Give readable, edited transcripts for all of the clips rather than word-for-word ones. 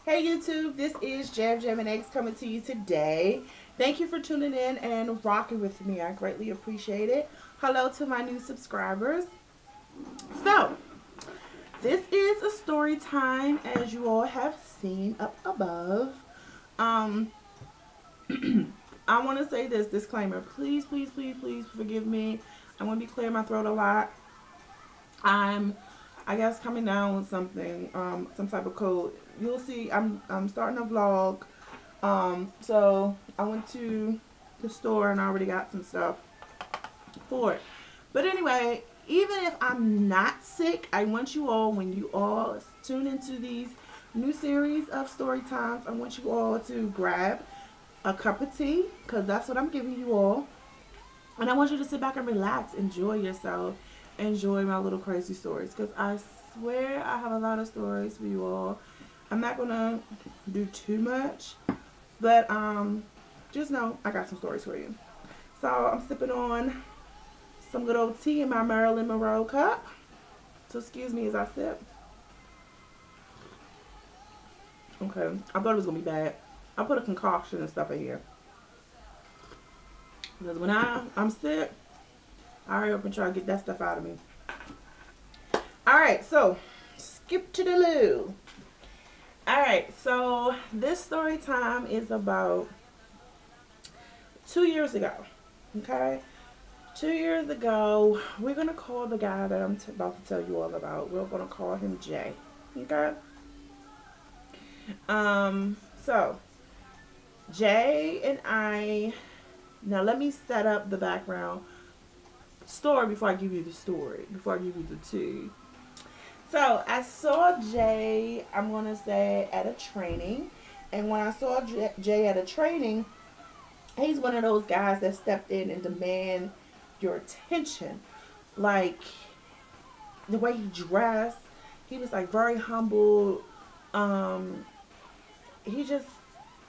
Hey YouTube, this is Jam and Eggs coming to you today. Thank you for tuning in and rocking with me. I greatly appreciate it. Hello to my new subscribers. So, this is a story time as you all have seen up above. Um, I want to say this disclaimer. Please, please, please, please forgive me. I'm going to be clearing my throat a lot. I'm I guess coming down with something, some type of cold. You'll see I'm starting a vlog. So I went to the store and I already got some stuff for it. But anyway, even if I'm not sick, I want you all, when you all tune into these new series of story times, I want you all to grab a cup of tea, because that's what I'm giving you all. And I want you to sit back and relax, enjoy yourself, enjoy my little crazy stories. Because I swear I have a lot of stories for you all. I'm not going to do too much, but just know I got some stories for you. So I'm sipping on some good old tea in my Marilyn Monroe cup. So excuse me as I sip. Okay, I thought it was going to be bad. I put a concoction and stuff in here. Because when I'm sick, I hurry up and try to get that stuff out of me. Alright, so skip to the loo. Alright, so this story time is about 2 years ago. Okay? 2 years ago, we're going to call the guy that I'm about to tell you all about. We're going to call him Jay. Okay? So, Jay and I, now let me set up the background story before I give you the story, before I give you the tea. So I saw Jay, I'm going to say, at a training. And when I saw Jay at a training, he's one of those guys that stepped in and demand your attention. Like, the way he dressed, he was like very humble. Um, he just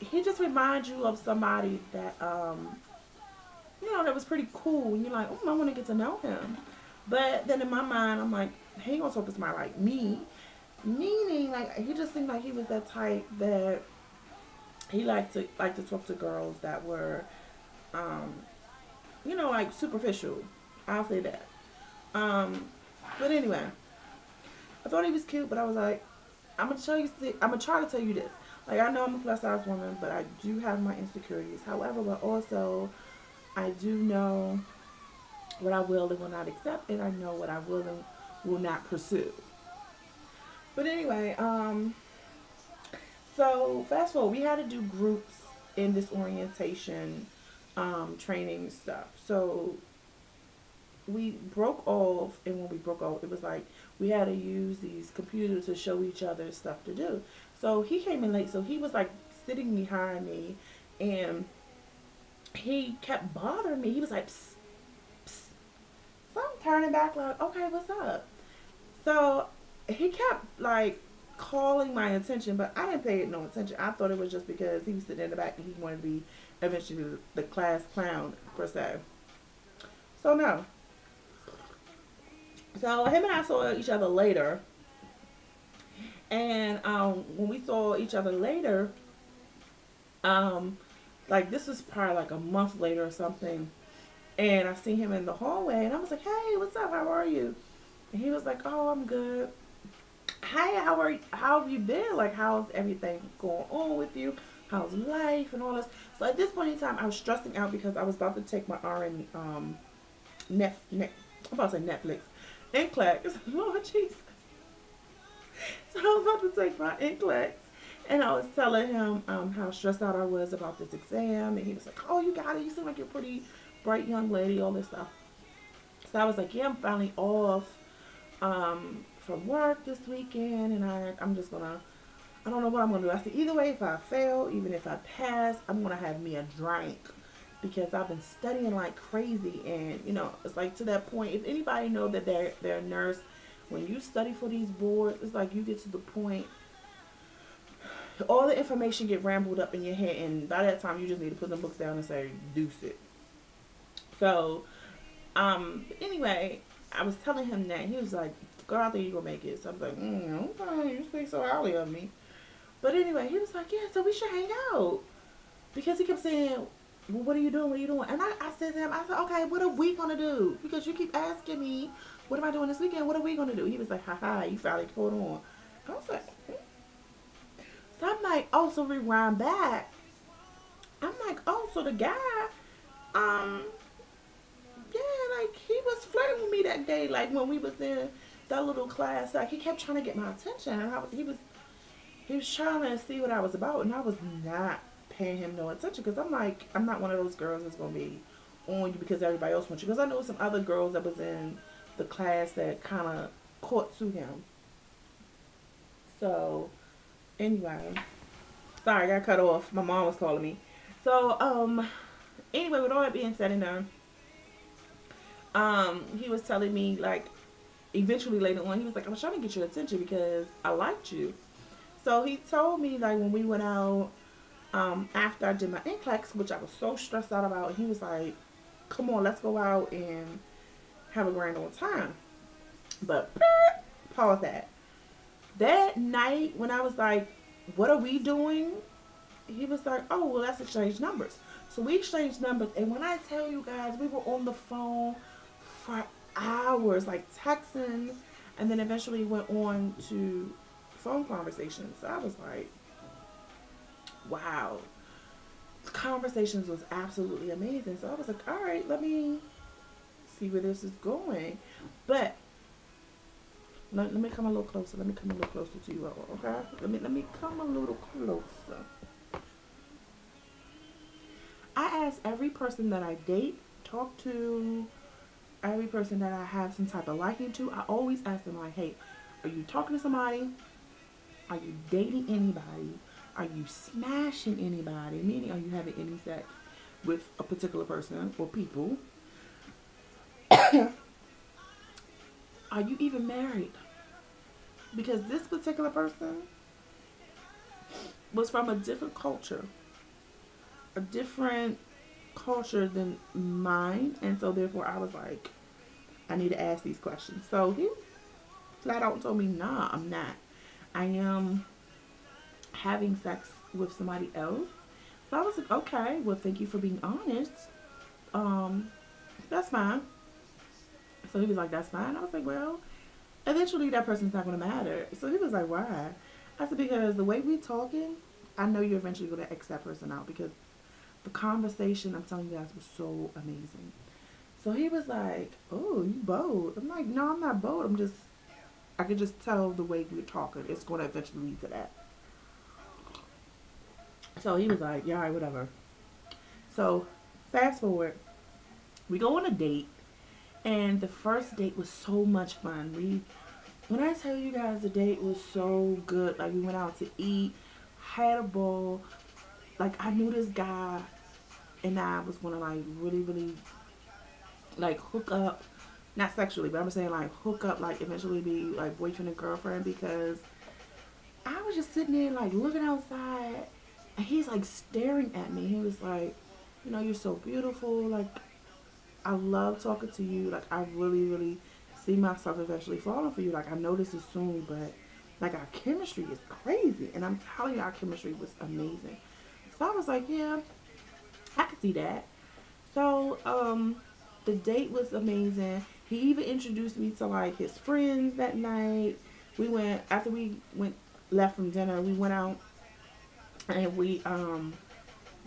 he just reminds you of somebody that that was pretty cool. And you're like, oh, I want to get to know him. But then in my mind, I'm like, he ain't gonna talk to somebody like me. Meaning, like, he just seemed like he was that type that he liked to talk to girls that were, um, like superficial. I'll say that. Um, but anyway, I thought he was cute, but I was like, I'm gonna tell you. I'm gonna try to tell you this. Like, I know I'm a plus size woman, but I do have my insecurities. However, but also I do know what I will and will not accept, and I know what I will and will not pursue. But anyway, so fast forward, we had to do groups in this orientation training stuff. So we broke off, and when we broke off, it was like we had to use these computers to show each other stuff to do. So he came in late, so he was like sitting behind me, and he kept bothering me. He was like, psst, psst. So I'm turning back like, okay, what's up? So he kept like calling my attention, but I didn't pay it no attention. I thought it was just because he was sitting in the back and he wanted to be eventually the class clown per se. So no. So him and I saw each other later, and when we saw each other later, um, like this was probably like a month later or something, and I see him in the hallway, and I was like, "Hey, what's up? How are you?" And he was like, "Oh, I'm good. Hey, how have you been? Like, how's everything going on with you? How's life and all this?" So at this point in time, I was stressing out because I was about to take my RN I'm about to say Netflix, NCLEX. Lord Jesus. So I was about to take my NCLEX, and I was telling him how stressed out I was about this exam, and he was like, "Oh, you got it. You seem like you're a pretty bright young lady. All this stuff." So I was like, "Yeah, I'm finally off from work this weekend, and I'm just gonna. I don't know what I'm gonna do." I said, "Either way, if I fail, even if I pass, I'm gonna have me a drink." Because I've been studying like crazy, and it's like to that point. If anybody know that they're a nurse, when you study for these boards, it's like you get to the point, all the information get rambled up in your head, and by that time you just need to put the books down and say deuce it. So, anyway, I was telling him that. He was like, "Girl, I think you gonna make it." So I was like, "Okay, you speak so highly of me." But anyway, he was like, yeah, so we should hang out. Because he kept saying, well, what are you doing? What are you doing? And I said to him, I said, okay, what are we going to do? Because you keep asking me, what am I doing this weekend? What are we going to do? He was like, haha, you finally caught on. I was like, so I'm like, oh, so rewind back. I'm like, oh, so the guy, um, yeah, like he was flirting with me that day, like when we was in that little class. Like he kept trying to get my attention. And he was trying to see what I was about, and I was not paying him no attention because I'm like, I'm not one of those girls that's gonna be on you because everybody else wants you. Because I know some other girls that was in the class that kind of caught to him. So anyway, sorry, I got cut off. My mom was calling me. So anyway, with all that being said and done, he was telling me like eventually later on, he was like, I was trying to get your attention because I liked you. So he told me like when we went out, after I did my NCLEX, which I was so stressed out about, he was like, come on, let's go out and have a grand old time. But pause that. That night when I was like, what are we doing? He was like, oh, well, let's exchange numbers. So we exchanged numbers. And when I tell you guys, we were on the phone for hours, like texting. And then eventually went on to phone conversations. So I was like, wow. Conversations was absolutely amazing. So I was like, all right, let me see where this is going. But let me come a little closer. Let me come a little closer to you all, okay? Let me come a little closer. I ask every person that I date, talk to, every person that I have some type of liking to, I always ask them like, hey, are you talking to somebody? Are you dating anybody? Are you smashing anybody? Meaning, are you having any sex with a particular person or people? Are you even married? Because this particular person was from a different culture, a different culture than mine, and so therefore I was like, I need to ask these questions. So he flat out told me, nah, I'm not. I am having sex with somebody else. So I was like, okay, well, thank you for being honest. Um, that's fine. So he was like, that's fine. I was like, well, eventually that person's not going to matter. So he was like, why? I said, because the way we talking, I know you're eventually going to X that person out because the conversation, I'm telling you guys, was so amazing. So he was like, oh, you bold. I'm like, no, I'm not bold. I could just tell the way we're talking. It's going to eventually lead to that. So he was like, yeah, all right, whatever. So fast forward, we go on a date, and the first date was so much fun. When I tell you guys, the date was so good. Like we went out to eat, had a bowl. Like I knew this guy, and I was gonna like really, really like hook up, not sexually, but I'm saying like hook up, like eventually be like boyfriend and girlfriend because I was just sitting there like looking outside, and he's like staring at me. He was like, you know, you're so beautiful. Like I love talking to you. Like I really, really see myself eventually falling for you. Like I know this is soon, but like our chemistry is crazy. And I'm telling you, our chemistry was amazing. So I was like, yeah, I could see that. So the date was amazing. He even introduced me to like his friends that night. We went after we went left from dinner. We went out and we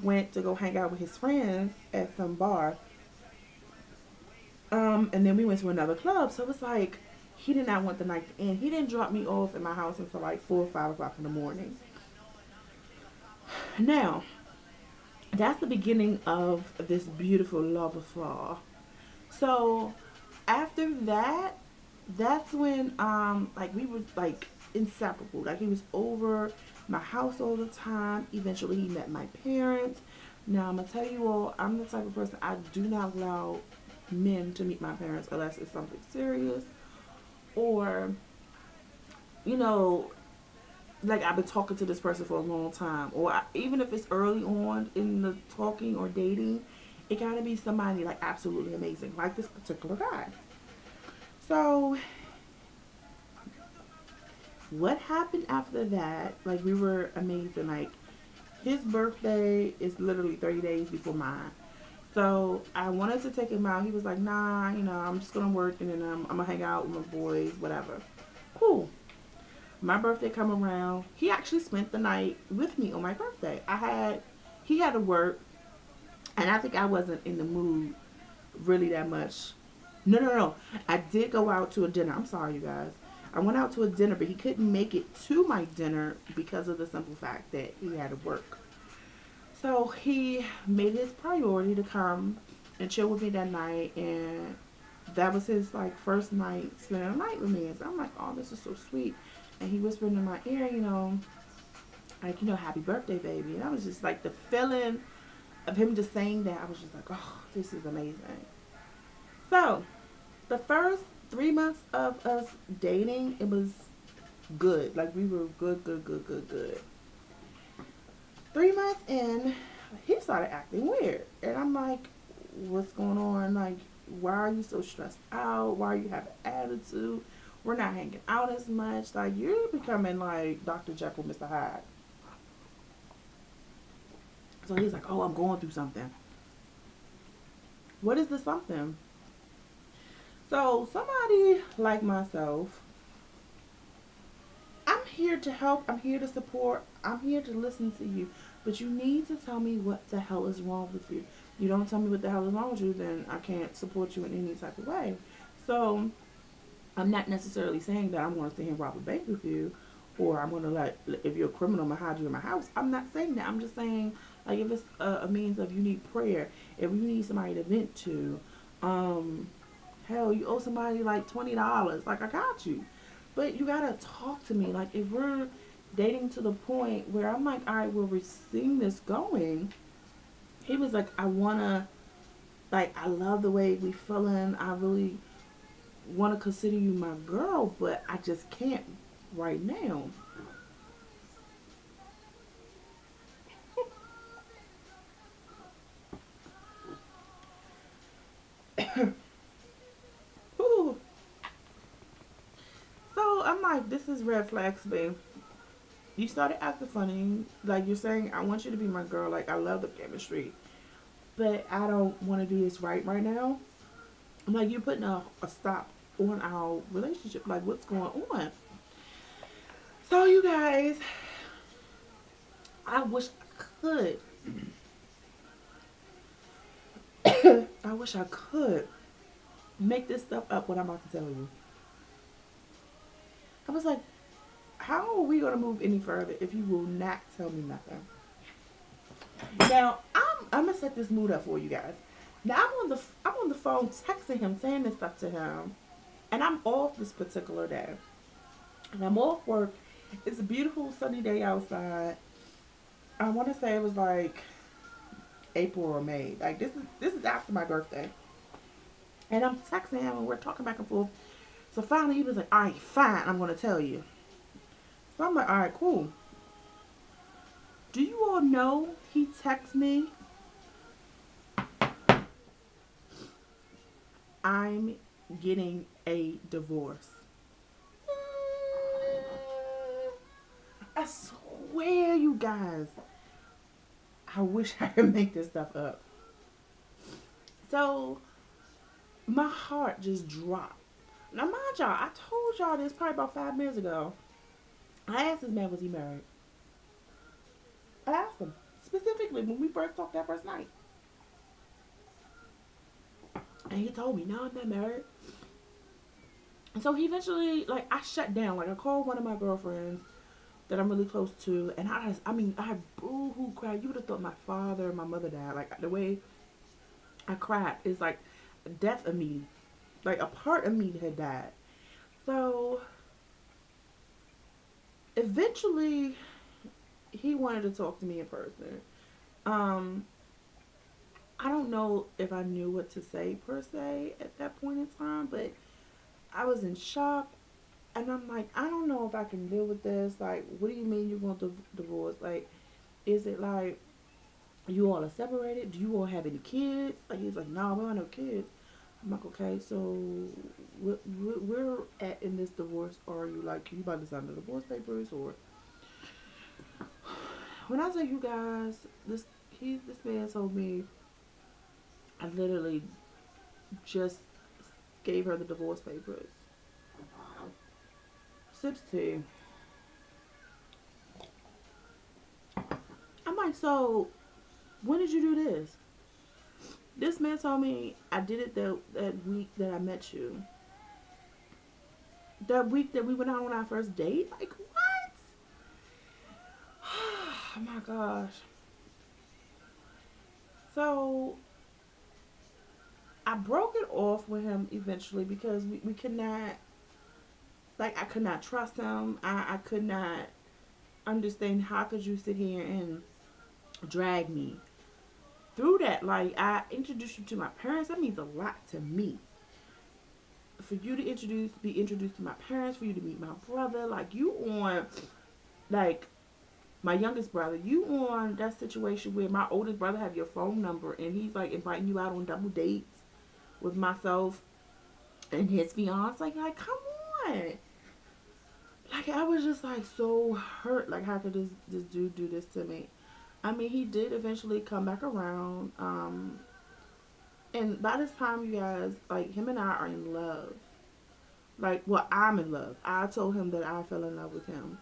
went to go hang out with his friends at some bar. And then we went to another club. So it was like he did not want the night to end. He didn't drop me off at my house until like 4 or 5 o'clock in the morning. Now, that's the beginning of this beautiful love affair. So after that, that's when like we were like inseparable. Like he was over my house all the time. Eventually he met my parents. Now I'm gonna tell you all, I'm the type of person I do not allow men to meet my parents unless it's something serious or you know like I've been talking to this person for a long time or even if it's early on in the talking or dating, it gotta be somebody like absolutely amazing like this particular guy. So What happened after that? Like, we were amazing. Like, his birthday is literally 30 days before mine. So I wanted to take him out. He was like, nah, I'm just gonna work and then I'm gonna hang out with my boys, whatever. Cool. My birthday come around. He actually spent the night with me on my birthday. He had to work, and I think I wasn't in the mood really that much. No, no, no. I did go out to a dinner. I'm sorry, you guys. I went out to a dinner, but he couldn't make it to my dinner because of the simple fact that he had to work. So he made his priority to come and chill with me that night, and that was his like first night spending the night with me. And so I'm like, oh, this is so sweet. And he whispered in my ear, like, happy birthday, baby. And I was just like, the feeling of him just saying that, I was just like, oh, this is amazing. So the first 3 months of us dating, it was good. Like, we were good, good, good, good, good. 3 months in, he started acting weird. And I'm like, what's going on? Like, why are you so stressed out? Why are you having attitude? We're not hanging out as much. Like, you're becoming like Dr. Jekyll, Mr. Hyde. So he's like, oh, I'm going through something. What is the something? So somebody like myself, I'm here to help. I'm here to support. I'm here to listen to you. But you need to tell me what the hell is wrong with you. You don't tell me what the hell is wrong with you, then I can't support you in any type of way. So I'm not necessarily saying that I'm going to stay and rob a bank with you, or I'm going to if you're a criminal, I'm going to hide you in my house. I'm not saying that. I'm just saying, like, if it's a means of you need prayer, if you need somebody to vent to, hell, you owe somebody like $20. Like, I got you. But you got to talk to me. Like, if we're dating to the point where I'm like, all right, well, we're seeing this going. He was like, I love the way we feeling. I really want to consider you my girl, but I just can't right now. Ooh. So I'm like, this is red flags, babe. You started acting funny. Like, you're saying, I want you to be my girl. Like, I love the chemistry. But I don't want to do this right now. I'm like, you're putting a stop on our relationship. Like, what's going on? So, you guys, I wish I could. I wish I could make this stuff up what I'm about to tell you. I was like, how are we going to move any further if you will not tell me nothing? Now, I'm going to set this mood up for you guys. Now, I'm on the phone texting him, saying this stuff to him. And I'm off this particular day. And I'm off work. It's a beautiful sunny day outside. I want to say it was like April or May. Like, this is after my birthday. And I'm texting him and we're talking back and forth. So finally he was like, all right, fine, I'm going to tell you. So I'm like, all right, cool. Do you all know he texted me, I'm getting a divorce? I swear, you guys, I wish I could make this stuff up. So my heart just dropped. Now, mind y'all, I told y'all this probably about 5 minutes ago. I asked this man, was he married? I asked him specifically when we first talked that first night. And he told me, no, I'm not married. And so he eventually, like, I shut down. Like, I called one of my girlfriends that I'm really close to, and I boo-hoo cried. You would have thought my father and my mother died. Like, the way I cried is like a death of me. Like, a part of me had died. So, eventually, he wanted to talk to me in person. Um, I don't know if I knew what to say per se at that point in time, but I was in shock. And I'm like, I don't know if I can deal with this. Like, what do you mean you're going to divorce? Like, is it like you all are separated? Do you all have any kids? Like, he's like, no, we don't have no kids. I'm like, okay, so we're at in this divorce. Or are you like, you about to sign the divorce papers? Or when I tell you guys, this man told me I literally just gave her the divorce papers. Sips tea. I'm like, so when did you do this? This man told me I did it that week that I met you. That week that we went out on our first date? Like, what? Oh my gosh. So I broke it off with him eventually because we could not, like, I could not trust him. I could not understand how could you sit here and drag me through that. Like, I introduced you to my parents. That means a lot to me. For you to be introduced to my parents, for you to meet my brother, like you on, like my youngest brother, you on that situation where my oldest brother have your phone number and he's like inviting you out on double dates with myself and his fiance. Like come on. Like I was just like so hurt. Like how could this dude do this to me? I mean, he did eventually come back around. And by this time, you guys, like him and I are in love. Like, well, I'm in love. I told him that I fell in love with him.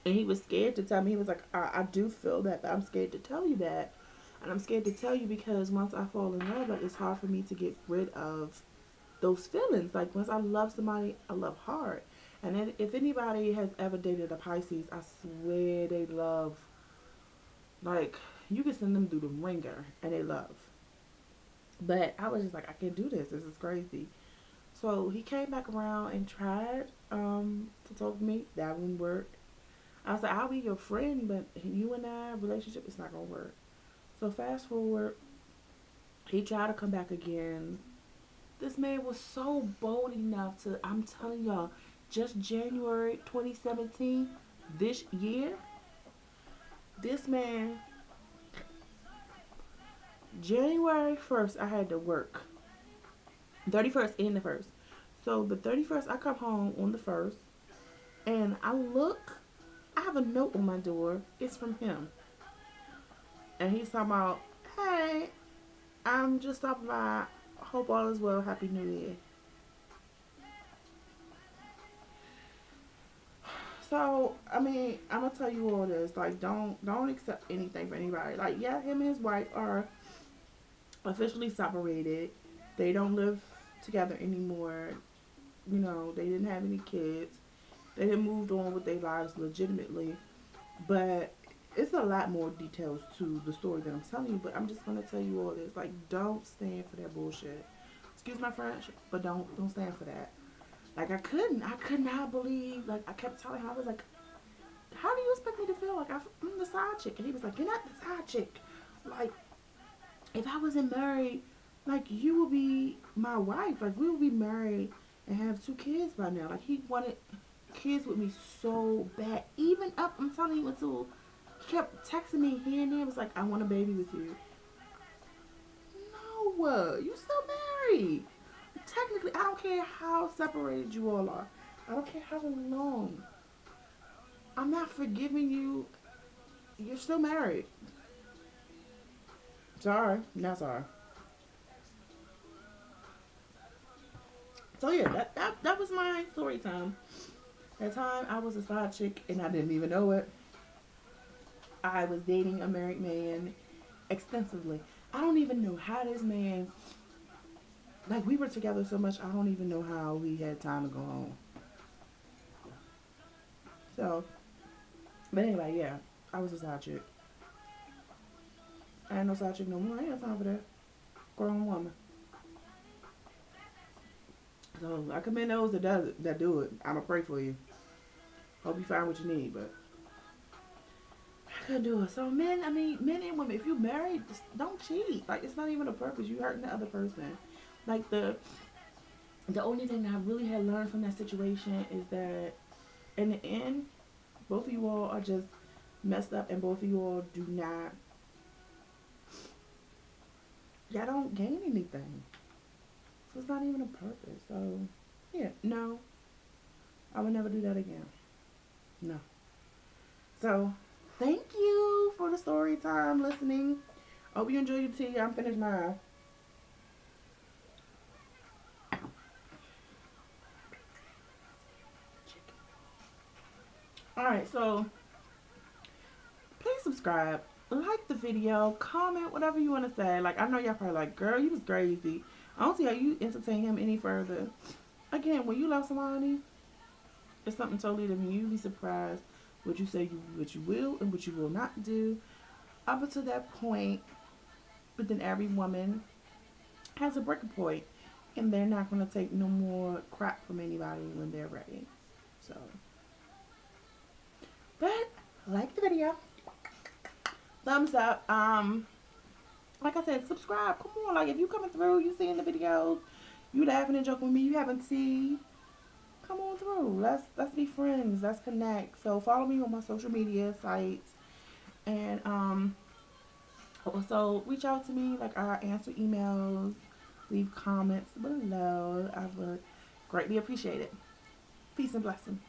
And he was scared to tell me. He was like, I do feel that, but I'm scared to tell you that. And I'm scared to tell you because once I fall in love, like, it's hard for me to get rid of those feelings. Like, once I love somebody, I love hard. And then if anybody has ever dated a Pisces, I swear they love, like, you can send them through the ringer and they love. But I was just like, I can't do this. This is crazy. So he came back around and tried to talk to me. That wouldn't work. I was like, I'll be your friend, but you and I relationship is not gonna work. So fast forward, he tried to come back again. This man was so bold enough to, I'm telling y'all, just January 2017, this year, this man, January 1st, I had to work. 31st and the 1st. So the 31st, I come home on the 1st, and I look, I have a note on my door. It's from him. And he's talking about, hey, I'm just stopping by. Hope all is well. Happy New Year. So, I mean, I'm gonna tell you all this. Like, don't accept anything from anybody. Like, yeah, him and his wife are officially separated. They don't live together anymore. You know, they didn't have any kids. They had moved on with their lives legitimately. But it's a lot more details to the story that I'm telling you. But I'm just gonna tell you all this. Like, don't stand for that bullshit. Excuse my French, but don't stand for that. Like I could not believe. Like I kept telling him, I was like, how do you expect me to feel? Like I'm the side chick, and he was like, you're not the side chick. Like if I wasn't married, like you would be my wife. Like we would be married and have two kids by now. Like he wanted kids with me so bad. Even up, I'm telling you, until he kept texting me here and there. Was like, I want a baby with you. No, you still married. Technically, I don't care how separated you all are. I don't care how long. I'm not forgiving you. You're still married. Sorry, not sorry. So yeah, that was my story time. At the time I was a side chick and I didn't even know it. I was dating a married man extensively. I don't even know how this man, like we were together so much, I don't even know how we had time to go home. So, but anyway, yeah, I was a side chick. I ain't no side chick no more. I ain't got time for that. Grown woman. So I commend those that do it. I'ma pray for you. Hope you find what you need, but I couldn't do it. So men, I mean, men and women, if you married, just don't cheat. Like it's not even a purpose. You hurting the other person. Like the only thing that I really had learned from that situation is that in the end, both of you all are just messed up, and both of you all do not. Y'all don't gain anything. So it's not even a purpose. So, yeah, no, I would never do that again. No. So, thank you for the story time listening. Hope you enjoy your tea. I'm finished mine. Alright, so please subscribe, like the video, comment whatever you want to say. Like, I know y'all probably like, girl, you was crazy. I don't see how you entertain him any further. Again, when you love somebody, it's something totally different. You'll be surprised what you say, what you will and what you will not do up until that point. But then every woman has a breaking point, and they're not going to take no more crap from anybody when they're ready. So, but like the video, thumbs up. Like I said, subscribe. Come on, like if you coming through, you seeing the videos, you laughing and joking with me, you having tea. Come on through. Let's be friends. Let's connect. So follow me on my social media sites, and also reach out to me. Like I answer emails, leave comments below. I would greatly appreciate it. Peace and blessing.